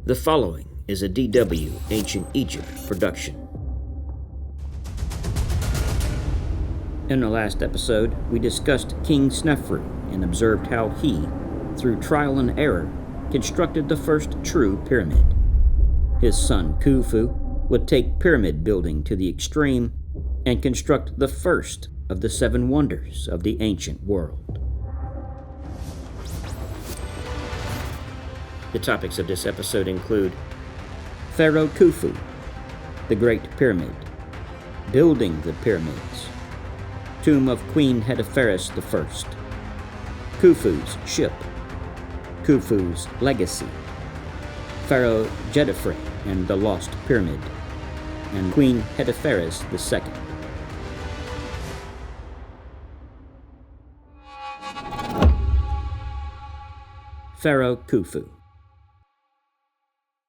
The following is a DW Ancient Egypt production. In the last episode, we discussed King Sneferu and observed how he, through trial and error, constructed the first true pyramid. His son Khufu would take pyramid building to the extreme and construct the first of the 7 wonders of the ancient world. The topics of this episode include Pharaoh Khufu, the Great Pyramid, building the pyramids, tomb of Queen Hetepheres I, Khufu's ship, Khufu's legacy, Pharaoh Djedefre and the Lost Pyramid, and Queen Hetepheres II. Pharaoh Khufu.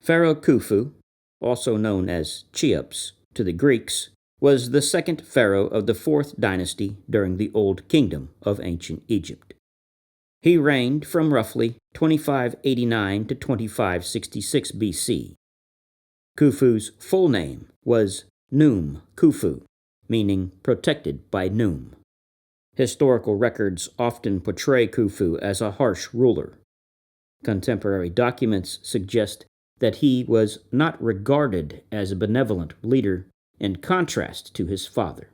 Pharaoh Khufu, also known as Cheops to the Greeks, was the second pharaoh of the 4th dynasty during the Old Kingdom of ancient Egypt. He reigned from roughly 2589 to 2566 BC. Khufu's full name was Num Khufu, meaning protected by Num. Historical records often portray Khufu as a harsh ruler. Contemporary documents suggest that he was not regarded as a benevolent leader in contrast to his father.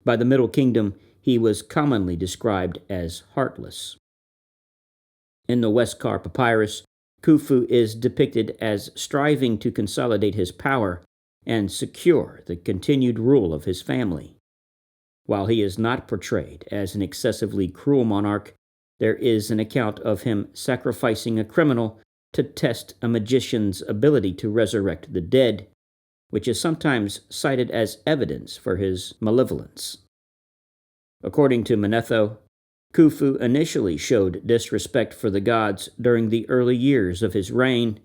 By the Middle Kingdom, he was commonly described as heartless. In the Westcar Papyrus, Khufu is depicted as striving to consolidate his power and secure the continued rule of his family. While he is not portrayed as an excessively cruel monarch, there is an account of him sacrificing a criminal to test a magician's ability to resurrect the dead, which is sometimes cited as evidence for his malevolence. According to Manetho, Khufu initially showed disrespect for the gods during the early years of his reign,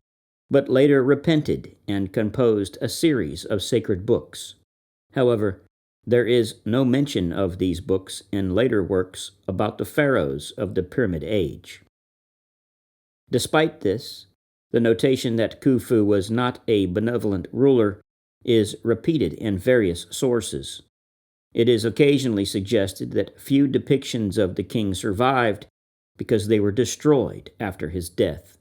but later repented and composed a series of sacred books. However, there is no mention of these books in later works about the pharaohs of the Pyramid Age. Despite this, the notation that Khufu was not a benevolent ruler is repeated in various sources. It is occasionally suggested that few depictions of the king survived because they were destroyed after his death.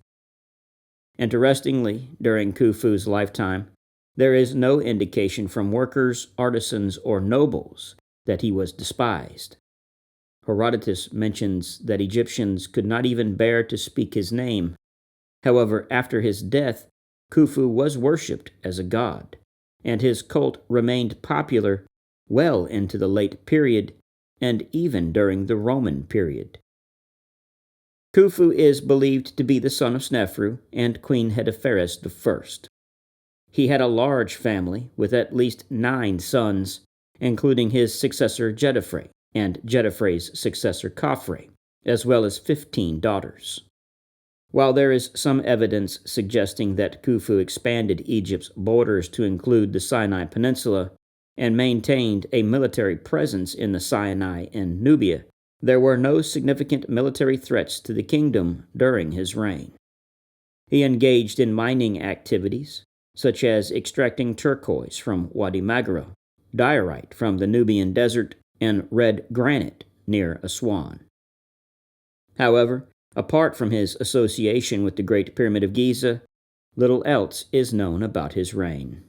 Interestingly, during Khufu's lifetime, there is no indication from workers, artisans, or nobles that he was despised. Herodotus mentions that Egyptians could not even bear to speak his name. However, after his death, Khufu was worshipped as a god, and his cult remained popular well into the late period and even during the Roman period. Khufu is believed to be the son of Sneferu and Queen Hetepheres I. He had a large family with at least 9 sons, including his successor Djedefre and Djedefre's successor Khafre, as well as 15 daughters. While there is some evidence suggesting that Khufu expanded Egypt's borders to include the Sinai Peninsula and maintained a military presence in the Sinai and Nubia, there were no significant military threats to the kingdom during his reign. He engaged in mining activities, such as extracting turquoise from Wadi Magara, diorite from the Nubian desert, and red granite near Aswan. However, apart from his association with the Great Pyramid of Giza, little else is known about his reign.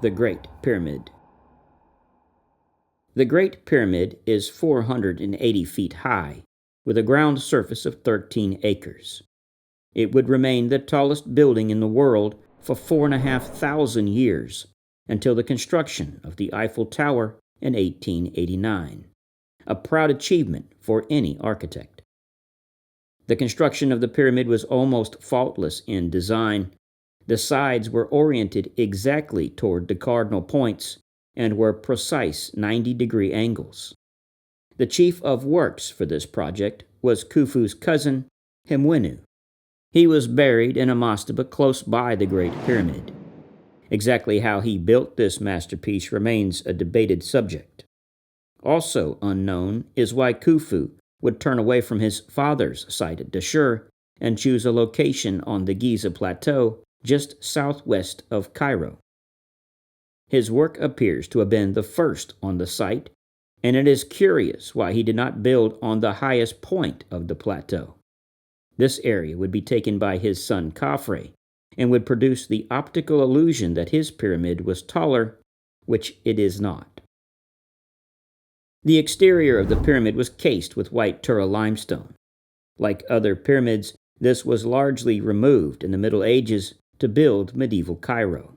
The Great Pyramid. The Great Pyramid is 480 feet high, with a ground surface of 13 acres. It would remain the tallest building in the world for 4,500 years, until the construction of the Eiffel Tower in 1889, a proud achievement for any architect. The construction of the pyramid was almost faultless in design. The sides were oriented exactly toward the cardinal points and were precise 90-degree angles. The chief of works for this project was Khufu's cousin, Hemwenu. He was buried in a mastaba close by the Great Pyramid. Exactly how he built this masterpiece remains a debated subject. Also unknown is why Khufu would turn away from his father's site at Dashur and choose a location on the Giza Plateau just southwest of Cairo. His work appears to have been the first on the site, and it is curious why he did not build on the highest point of the plateau. This area would be taken by his son Khafre and would produce the optical illusion that his pyramid was taller, which it is not. The exterior of the pyramid was cased with white Tura limestone. Like other pyramids, this was largely removed in the Middle Ages to build medieval Cairo.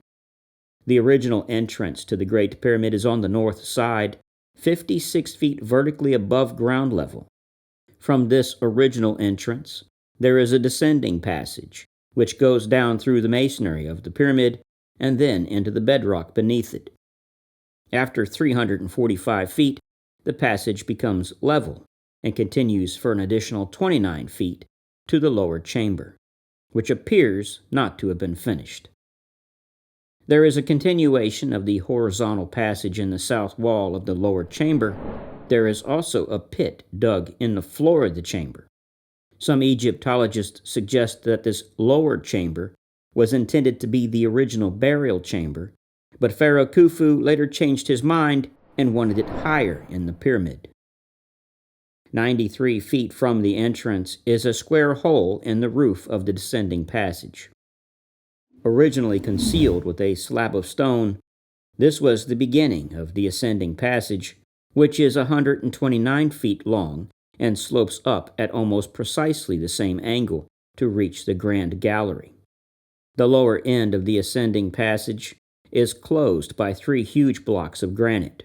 The original entrance to the Great Pyramid is on the north side, 56 feet vertically above ground level. From this original entrance, there is a descending passage, which goes down through the masonry of the pyramid and then into the bedrock beneath it. After 345 feet, the passage becomes level and continues for an additional 29 feet to the lower chamber, which appears not to have been finished. There is a continuation of the horizontal passage in the south wall of the lower chamber. There is also a pit dug in the floor of the chamber. Some Egyptologists suggest that this lower chamber was intended to be the original burial chamber, but Pharaoh Khufu later changed his mind and wanted it higher in the pyramid. 93 feet from the entrance is a square hole in the roof of the descending passage. Originally concealed with a slab of stone, this was the beginning of the ascending passage, which is 129 feet long and slopes up at almost precisely the same angle to reach the grand gallery. The lower end of the ascending passage is closed by 3 huge blocks of granite.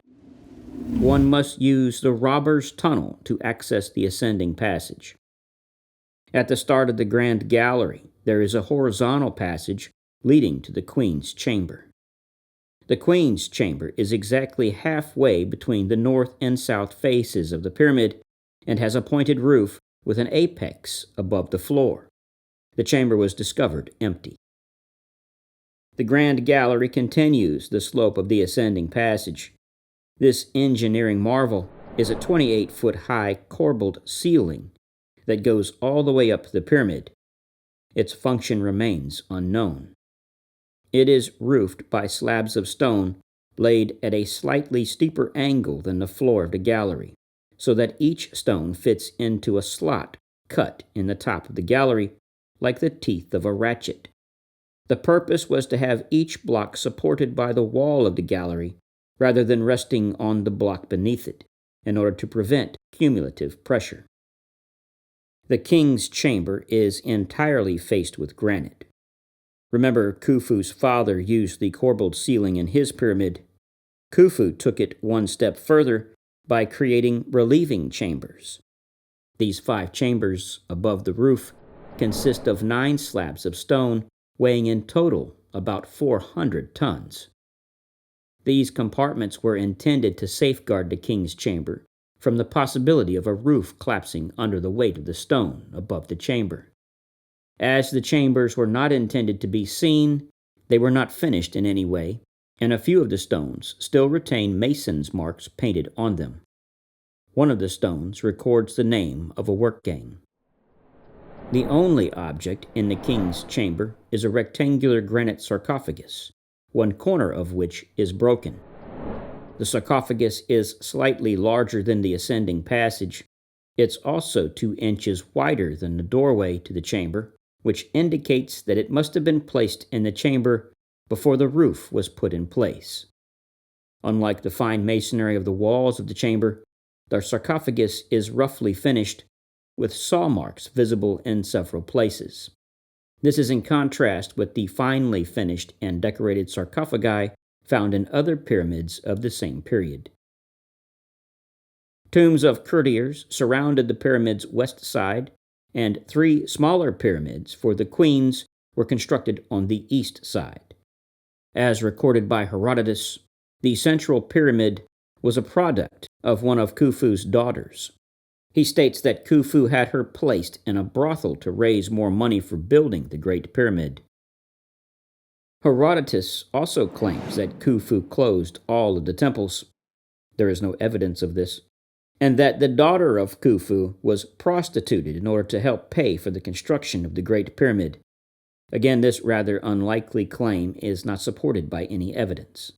One must use the robber's tunnel to access the ascending passage. At the start of the grand gallery, there is a horizontal passage leading to the Queen's chamber. The Queen's chamber is exactly halfway between the north and south faces of the pyramid and has a pointed roof with an apex above the floor. The chamber was discovered empty. The grand gallery continues the slope of the ascending passage. This engineering marvel is a 28-foot-high corbelled ceiling that goes all the way up the pyramid. Its function remains unknown. It is roofed by slabs of stone laid at a slightly steeper angle than the floor of the gallery, so that each stone fits into a slot cut in the top of the gallery like the teeth of a ratchet. The purpose was to have each block supported by the wall of the gallery rather than resting on the block beneath it, in order to prevent cumulative pressure. The king's chamber is entirely faced with granite. Remember, Khufu's father used the corbelled ceiling in his pyramid. Khufu took it one step further by creating relieving chambers. These 5 chambers above the roof consist of 9 slabs of stone weighing in total about 400 tons. These compartments were intended to safeguard the king's chamber from the possibility of a roof collapsing under the weight of the stone above the chamber. As the chambers were not intended to be seen, they were not finished in any way, and a few of the stones still retain mason's marks painted on them. One of the stones records the name of a work gang. The only object in the king's chamber is a rectangular granite sarcophagus, one corner of which is broken. The sarcophagus is slightly larger than the ascending passage. It's also 2 inches wider than the doorway to the chamber, which indicates that it must have been placed in the chamber before the roof was put in place. Unlike the fine masonry of the walls of the chamber, the sarcophagus is roughly finished, with saw marks visible in several places. This is in contrast with the finely finished and decorated sarcophagi found in other pyramids of the same period. Tombs of courtiers surrounded the pyramid's west side, and 3 smaller pyramids for the queens were constructed on the east side. As recorded by Herodotus, the central pyramid was a product of one of Khufu's daughters. He states that Khufu had her placed in a brothel to raise more money for building the Great Pyramid. Herodotus also claims that Khufu closed all of the temples. There is no evidence of this. and that the daughter of Khufu was prostituted in order to help pay for the construction of the Great Pyramid. Again, this rather unlikely claim is not supported by any evidence.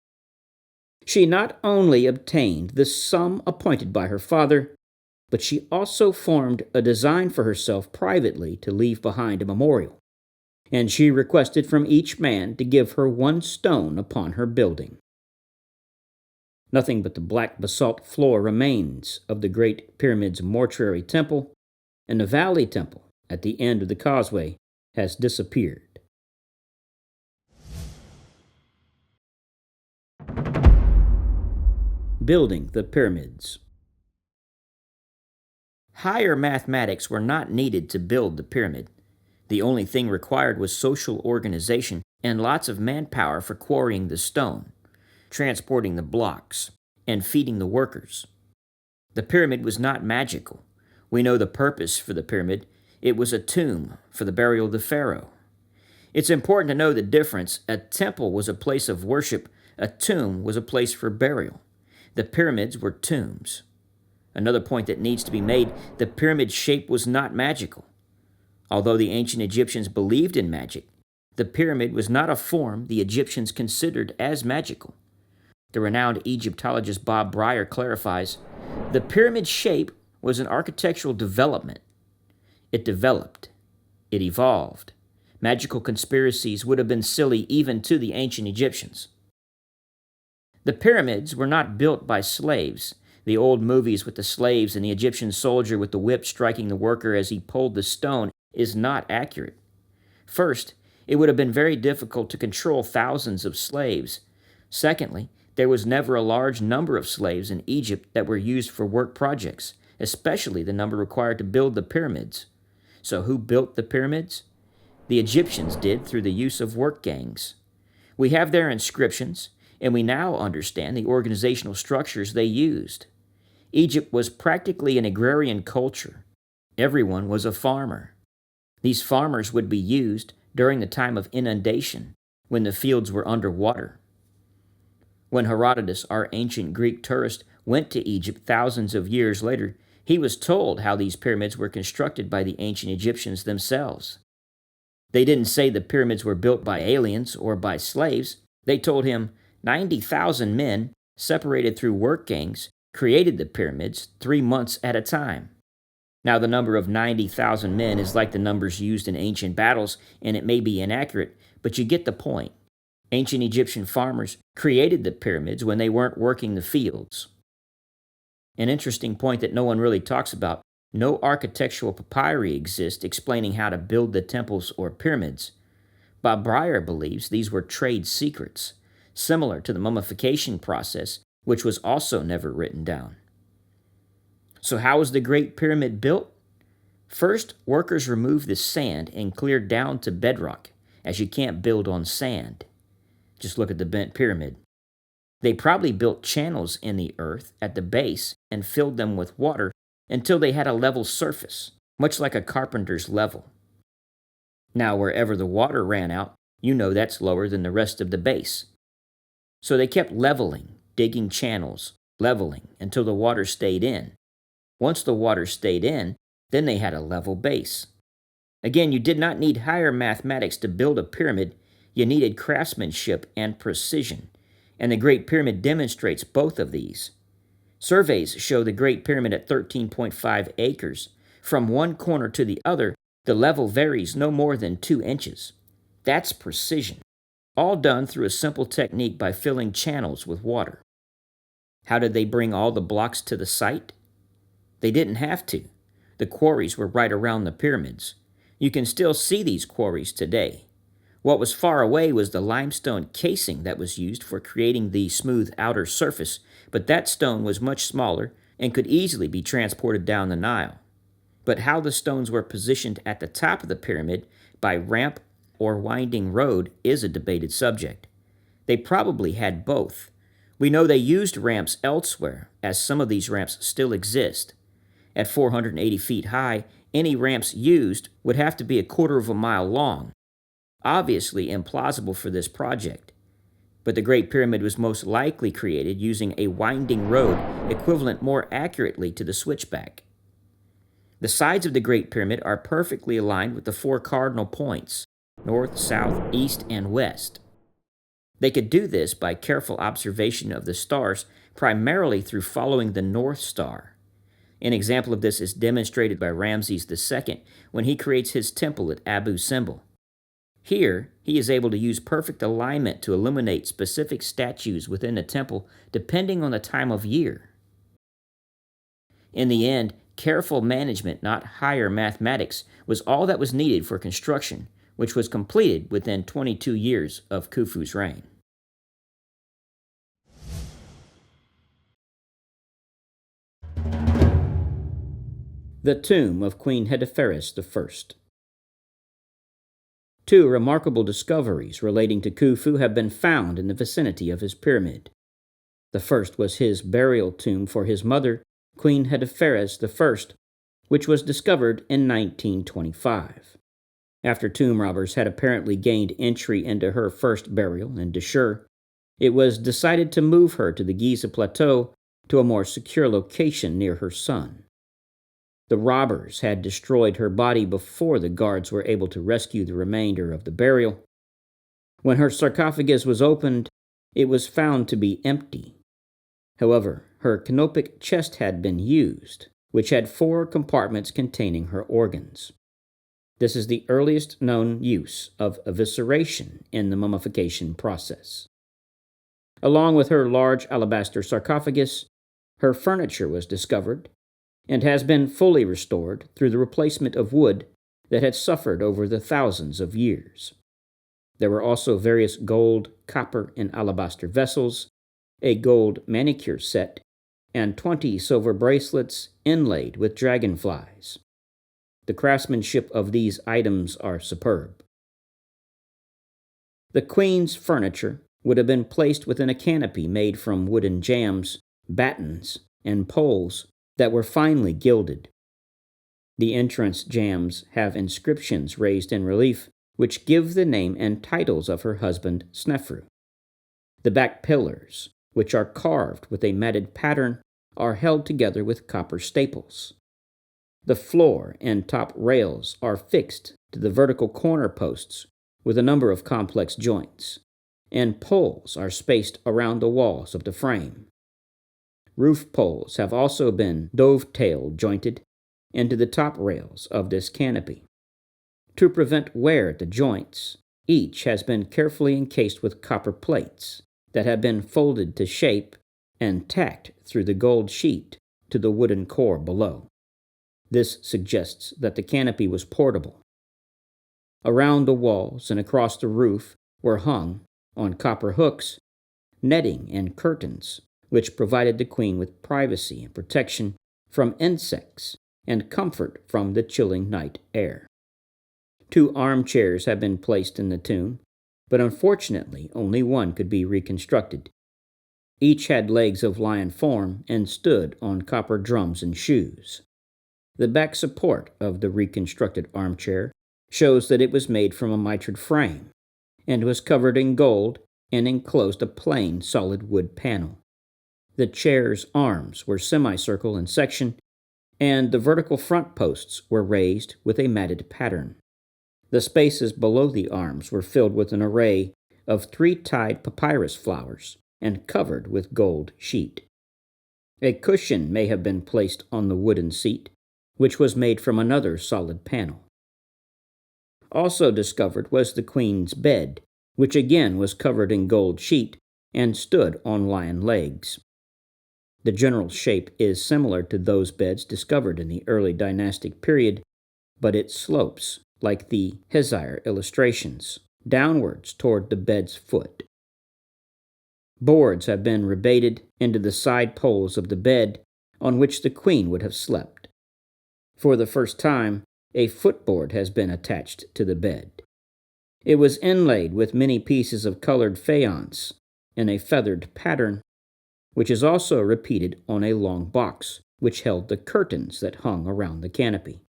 She not only obtained the sum appointed by her father, but she also formed a design for herself privately to leave behind a memorial, and she requested from each man to give her one stone upon her building. Nothing but the black basalt floor remains of the Great Pyramid's mortuary temple, and the valley temple at the end of the causeway has disappeared. Building the pyramids. Higher mathematics were not needed to build the pyramid. The only thing required was social organization and lots of manpower for quarrying the stone, transporting the blocks, and feeding the workers. The pyramid was not magical. We know the purpose for the pyramid. It was a tomb for the burial of the pharaoh. It's important to know the difference. A temple was a place of worship. A tomb was a place for burial. The pyramids were tombs. Another point that needs to be made, the pyramid shape was not magical. Although the ancient Egyptians believed in magic, the pyramid was not a form the Egyptians considered as magical. The renowned Egyptologist Bob Breyer clarifies, the pyramid shape was an architectural development. It developed. It evolved. Magical conspiracies would have been silly even to the ancient Egyptians. The pyramids were not built by slaves. The old movies with the slaves and the Egyptian soldier with the whip striking the worker as he pulled the stone is not accurate. First, it would have been very difficult to control thousands of slaves. Secondly, there was never a large number of slaves in Egypt that were used for work projects, especially the number required to build the pyramids. So who built the pyramids? The Egyptians did through the use of work gangs. We have their inscriptions, and we now understand the organizational structures they used. Egypt was practically an agrarian culture. Everyone was a farmer. These farmers would be used during the time of inundation, when the fields were underwater. When Herodotus, our ancient Greek tourist, went to Egypt thousands of years later, he was told how these pyramids were constructed by the ancient Egyptians themselves. They didn't say the pyramids were built by aliens or by slaves. They told him 90,000 men, separated through work gangs, created the pyramids 3 months at a time. Now, the number of 90,000 men is like the numbers used in ancient battles, and it may be inaccurate, but you get the point. Ancient Egyptian farmers created the pyramids when they weren't working the fields. An interesting point that no one really talks about, no architectural papyri exist explaining how to build the temples or pyramids. Bob Breyer believes these were trade secrets, similar to the mummification process, which was also never written down. So how was the Great Pyramid built? First, workers removed the sand and cleared down to bedrock, as you can't build on sand. Just look at the bent pyramid. They probably built channels in the earth at the base and filled them with water until they had a level surface, much like a carpenter's level. Now, wherever the water ran out, you know that's lower than the rest of the base. So they kept leveling, digging channels, leveling, until the water stayed in. Once the water stayed in, then they had a level base. Again, you did not need higher mathematics to build a pyramid. You needed craftsmanship and precision, and the Great Pyramid demonstrates both of these. Surveys show the Great Pyramid at 13.5 acres. From one corner to the other, the level varies no more than 2 inches. That's precision, all done through a simple technique by filling channels with water. How did they bring all the blocks to the site? They didn't have to. The quarries were right around the pyramids. You can still see these quarries today. What was far away was the limestone casing that was used for creating the smooth outer surface, but that stone was much smaller and could easily be transported down the Nile. But how the stones were positioned at the top of the pyramid by ramp or winding road is a debated subject. They probably had both. We know they used ramps elsewhere, as some of these ramps still exist. At 480 feet high, any ramps used would have to be 1/4 of a mile long. Obviously implausible for this project. but the Great Pyramid was most likely created using a winding road equivalent more accurately to the switchback. The sides of the Great Pyramid are perfectly aligned with the four cardinal points: north, south, east, and west. They could do this by careful observation of the stars, primarily through following the North Star. An example of this is demonstrated by Ramses II when he creates his temple at Abu Simbel. Here, he is able to use perfect alignment to illuminate specific statues within the temple depending on the time of year. In the end, careful management, not higher mathematics, was all that was needed for construction, which was completed within 22 years of Khufu's reign. The tomb of Queen Hetepheres I. Two remarkable discoveries relating to Khufu have been found in the vicinity of his pyramid. The first was his burial tomb for his mother, Queen Hetepheres I, which was discovered in 1925. After tomb robbers had apparently gained entry into her first burial in Djedefre, it was decided to move her to the Giza Plateau to a more secure location near her son. The robbers had destroyed her body before the guards were able to rescue the remainder of the burial. When her sarcophagus was opened, it was found to be empty. However, her canopic chest had been used, which had 4 compartments containing her organs. This is the earliest known use of evisceration in the mummification process. Along with her large alabaster sarcophagus, her furniture was discovered and has been fully restored through the replacement of wood that had suffered over the thousands of years. There were also various gold, copper, and alabaster vessels, a gold manicure set, and 20 silver bracelets inlaid with dragonflies. The craftsmanship of these items are superb. The queen's furniture would have been placed within a canopy made from wooden jambs, battens, and poles that were finely gilded. The entrance jambs have inscriptions raised in relief which give the name and titles of her husband Sneferu. The back pillars, which are carved with a matted pattern, are held together with copper staples. The floor and top rails are fixed to the vertical corner posts with a number of complex joints, and poles are spaced around the walls of the frame. Roof poles have also been dovetail jointed into the top rails of this canopy. To prevent wear at the joints, each has been carefully encased with copper plates that have been folded to shape and tacked through the gold sheet to the wooden core below. This suggests that the canopy was portable. Around the walls and across the roof were hung, on copper hooks, netting and curtains, which provided the queen with privacy and protection from insects and comfort from the chilling night air. 2 armchairs have been placed in the tomb, but unfortunately only one could be reconstructed. Each had legs of lion form and stood on copper drums and shoes. The back support of the reconstructed armchair shows that it was made from a mitred frame and was covered in gold and enclosed a plain solid wood panel. The chair's arms were semicircle in section, and the vertical front posts were raised with a matted pattern. The spaces below the arms were filled with an array of 3-tied papyrus flowers and covered with gold sheet. A cushion may have been placed on the wooden seat, which was made from another solid panel. Also discovered was the queen's bed, which again was covered in gold sheet and stood on lion legs. The general shape is similar to those beds discovered in the early dynastic period, but it slopes, like the Hezir illustrations, downwards toward the bed's foot. Boards have been rebated into the side poles of the bed on which the queen would have slept. For the first time, a footboard has been attached to the bed. It was inlaid with many pieces of colored faience in a feathered pattern, which is also repeated on a long box, which held the curtains that hung around the canopy.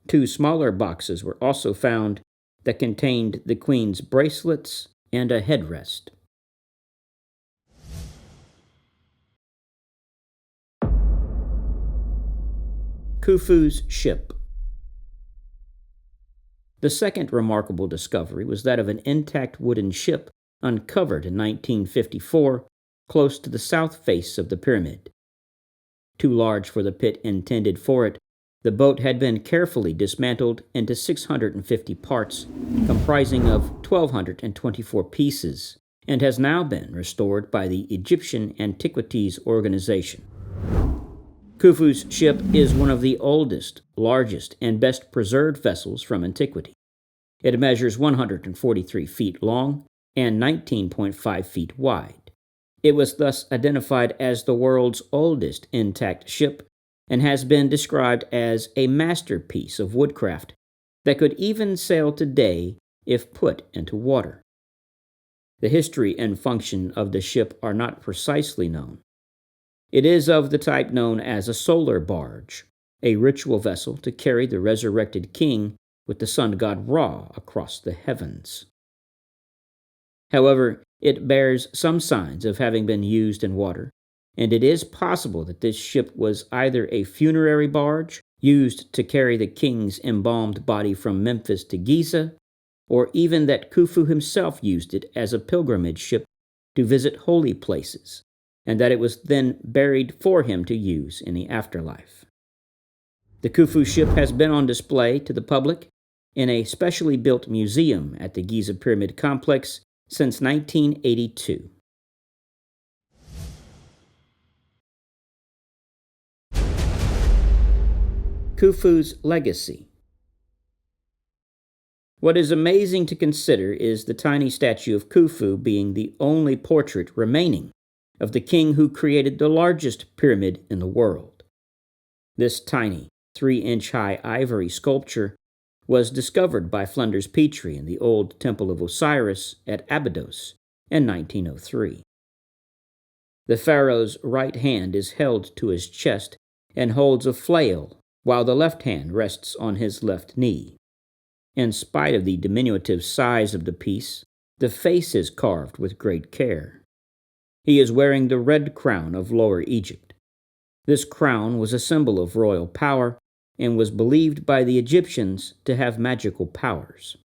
2 smaller boxes were also found that contained the queen's bracelets and a headrest. Khufu's ship. The second remarkable discovery was that of an intact wooden ship uncovered in 1954 close to the south face of the pyramid. Too large for the pit intended for it, the boat had been carefully dismantled into 650 parts, comprising of 1,224 pieces, and has now been restored by the Egyptian Antiquities Organization. Khufu's ship is one of the oldest, largest, and best preserved vessels from antiquity. It measures 143 feet long and 19.5 feet wide. It was thus identified as the world's oldest intact ship and has been described as a masterpiece of woodcraft that could even sail today if put into water. The history and function of the ship are not precisely known. It is of the type known as a solar barge, a ritual vessel to carry the resurrected king with the sun god Ra across the heavens. However, it bears some signs of having been used in water, and it is possible that this ship was either a funerary barge used to carry the king's embalmed body from Memphis to Giza, or even that Khufu himself used it as a pilgrimage ship to visit holy places, and that it was then buried for him to use in the afterlife. The Khufu ship has been on display to the public in a specially built museum at the Giza Pyramid Complex since 1982. Khufu's legacy. What is amazing to consider is the tiny statue of Khufu being the only portrait remaining of the king who created the largest pyramid in the world. This tiny, 3-inch high ivory sculpture was discovered by Flinders Petrie in the old Temple of Osiris at Abydos in 1903. The pharaoh's right hand is held to his chest and holds a flail, while the left hand rests on his left knee. In spite of the diminutive size of the piece, the face is carved with great care. He is wearing the red crown of Lower Egypt. This crown was a symbol of royal power and was believed by the Egyptians to have magical powers.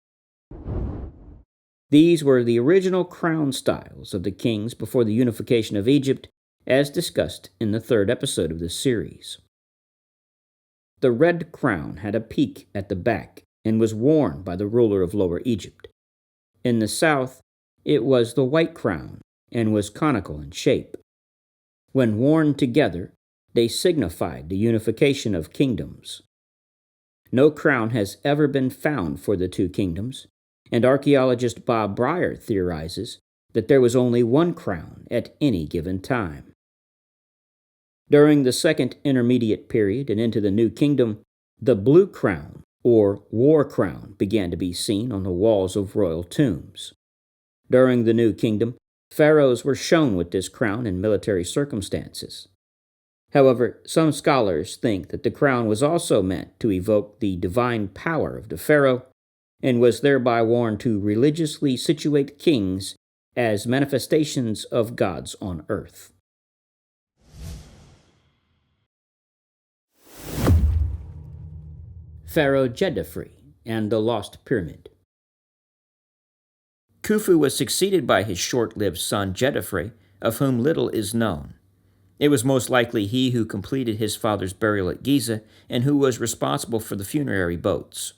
These were the original crown styles of the kings before the unification of Egypt, as discussed in the 3rd episode of this series. The red crown had a peak at the back and was worn by the ruler of Lower Egypt. In the south, it was the white crown and was conical in shape. When worn together, they signified the unification of kingdoms. No crown has ever been found for the two kingdoms, and archaeologist Bob Breyer theorizes that there was only one crown at any given time. During the Second Intermediate Period and into the New Kingdom, the blue crown, or war crown, began to be seen on the walls of royal tombs. During the New Kingdom, pharaohs were shown with this crown in military circumstances. However, some scholars think that the crown was also meant to evoke the divine power of the pharaoh and was thereby worn to religiously situate kings as manifestations of gods on earth. Pharaoh Djedefre and the Lost Pyramid. Khufu was succeeded by his short-lived son Djedefre, of whom little is known. It was most likely he who completed his father's burial at Giza and who was responsible for the funerary boats.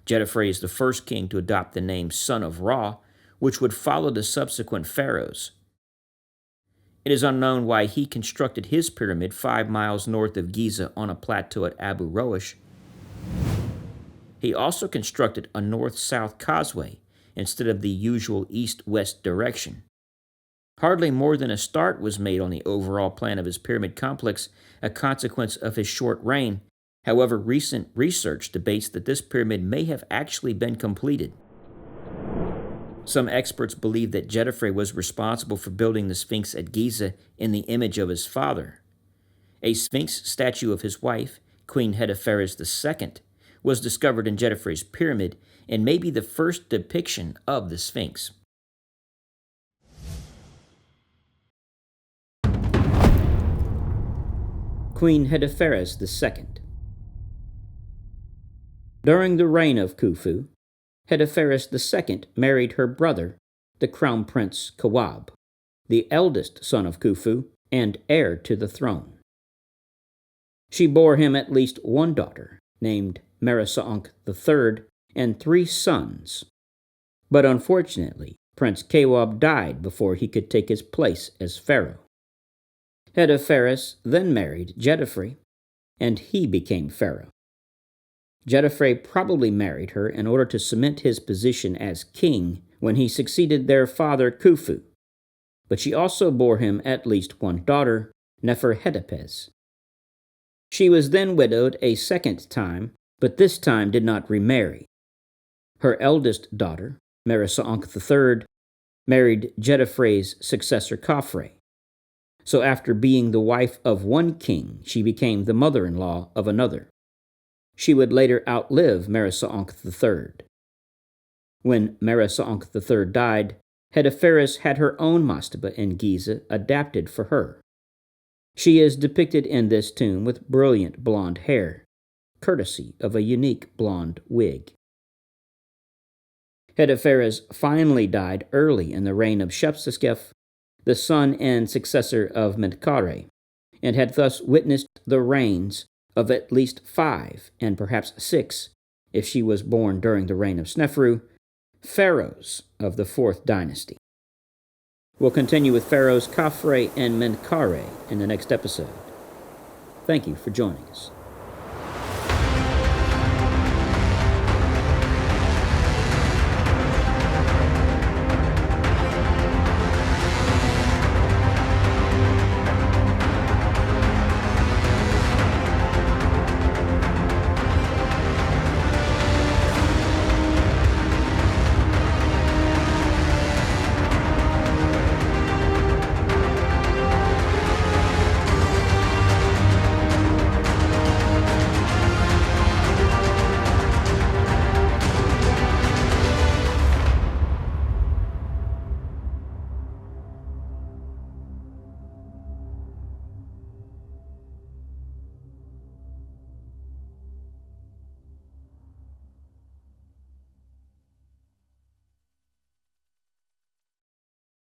Djedefre is the first king to adopt the name Son of Ra, which would follow the subsequent pharaohs. It is unknown why he constructed his pyramid 5 miles north of Giza on a plateau at Abu Roash. He also constructed a north-south causeway instead of the usual east-west direction. Hardly more than a start was made on the overall plan of his pyramid complex, a consequence of his short reign. However, recent research debates that this pyramid may have actually been completed. Some experts believe that Djedefre was responsible for building the Sphinx at Giza in the image of his father. A Sphinx statue of his wife, Queen Hetepheres II, was discovered in Djedefre's pyramid and may be the first depiction of the Sphinx. Queen Hetepheres II. During the reign of Khufu, Hetepheres II married her brother, the Crown Prince Kawab, the eldest son of Khufu and heir to the throne. She bore him at least one daughter, named Meresaonk III, and 3 sons. But unfortunately, Prince Kawab died before he could take his place as pharaoh. Hetepheres then married Djedefre, and he became pharaoh. Djedefre probably married her in order to cement his position as king when he succeeded their father Khufu, but she also bore him at least one daughter, Neferhetepes. She was then widowed a second time, but this time did not remarry. Her eldest daughter, Meresaonk III, married Djedefre's successor Khafre. So after being the wife of one king, she became the mother-in-law of another. She would later outlive Meresaonk III. When Meresaonk III died, Hetepheres had her own mastaba in Giza adapted for her. She is depicted in this tomb with brilliant blonde hair, courtesy of a unique blonde wig. Hetepheres finally died early in the reign of Shepseskef, the son and successor of Menkaure, and had thus witnessed the reigns of at least 5, and perhaps 6, if she was born during the reign of Sneferu, pharaohs of the 4th dynasty. We'll continue with pharaohs Khafre and Menkaure in the next episode. Thank you for joining us.